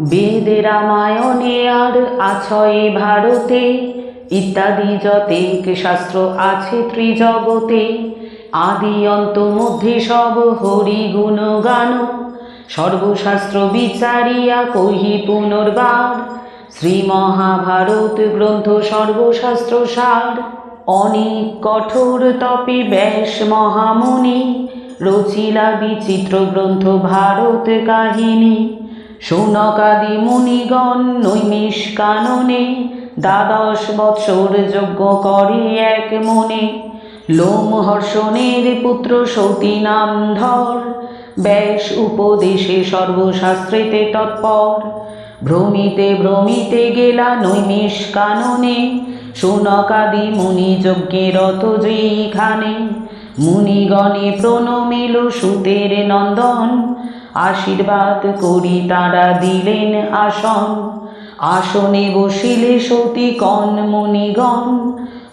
বেদ রামায়ণে আর আছয় ভারতে, ইত্যাদি যতেক শাস্ত্র আছে ত্রিজগতে। আদি অন্ত মধ্যে সব হরি গুণ গান, সর্বশাস্ত্র বিচারিয়া কহি পুনর্বার। শ্রীমহাভারত গ্রন্থ সর্বশাস্ত্র সার। অনেক কঠোর তপে ব্যাস মহামুনি, রচিলা বিচিত্র গ্রন্থ ভারত কাহিনী। শৌনকাদি মুনিগণ নৈমিষ কাননে, দ্বাদশ বৎসর যজ্ঞ করে এক মনে। লোমহর্ষণের পুত্র সতী নাম ধর, ব্যাস উপদেশে সর্বশাস্ত্রেতে তৎপর। ভ্রমিতে ভ্রমিতে গেলা নৈমিষ কাননে, শৌনকাদি মুনি যজ্ঞে রত যেইখানে। মুনিগণে প্রণমিল সুতের নন্দন, আশীর্বাদ করি তারা দিলেন আসন। আসনে বসিলে সতী কন মুনিগণ,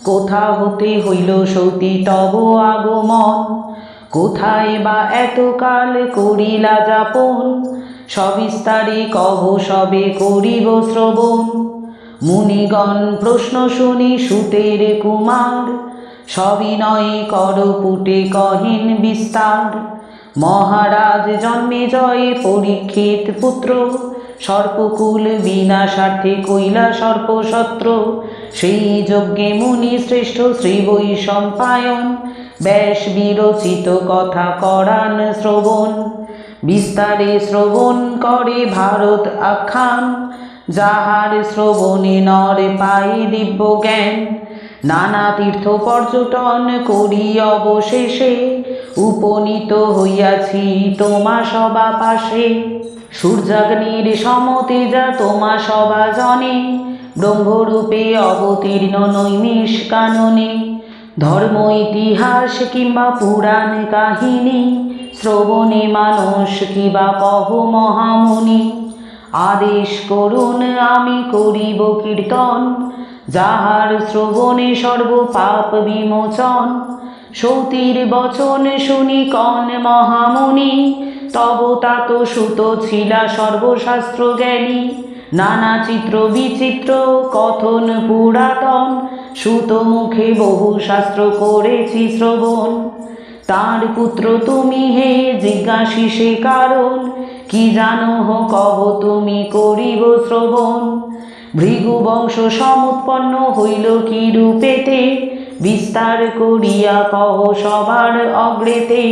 কোথা হতে হইল সতী তব আগমন। কোথায় বা এতকাল করিলা যাপন, সবিস্তারে কহ সবে করিব শ্রবণ। মুনিগণ প্রশ্ন শুনি সুতের কুমার, সবিনয়ে করপুটে কহেন বিস্তার। মহারাজ জন্মে জয়ে পরীক্ষিত পুত্র, সর্পকুল বিনাশার্থে কইলা সর্পশত্র। সেই যজ্ঞে মুনি শ্রেষ্ঠ শ্রী বৈশম্পায়ন, ব্যাস বিরচিত কথা করান শ্রবণ। বিস্তারে শ্রবণ করে ভারত আখ্যান, যাহার শ্রবণে নর পায় দিব্য জ্ঞান। নানা তীর্থ পর্যটন করি অবশেষে, উপনীত হইয়াছি তোমা সবা পাশে। সূর্যাগ্নির সমতেজা তোমা সবা জনে, ব্রহ্মরূপে অবতীর্ণ নৈমিষ কাননে। ধর্ম ইতিহাস কিংবা পুরাণ কাহিনী, শ্রবণে মানুষ কিবা কহ মহামুনি। আদেশ করুন আমি করিব কীর্তন, যাহার শ্রবণে সর্ব পাপ বিমোচন। সতীর বচন শুনি কন মহামুনি, তব তাত সুত ছিলা সর্বশাস্ত্র জ্ঞানী। নানা চিত্র বিচিত্র কথন পুরাতন, সুত মুখে বহু শাস্ত্র করেছি শ্রবণ। তার পুত্র তুমি হে জিজ্ঞাসি সে কারণ, কি জানো হো কহ তুমি করিব শ্রবণ। ভৃগু বংশ সমুৎপন্ন হইল কি রূপেতে, বিস্তার করিয়া কহ সবার অগ্রেতে।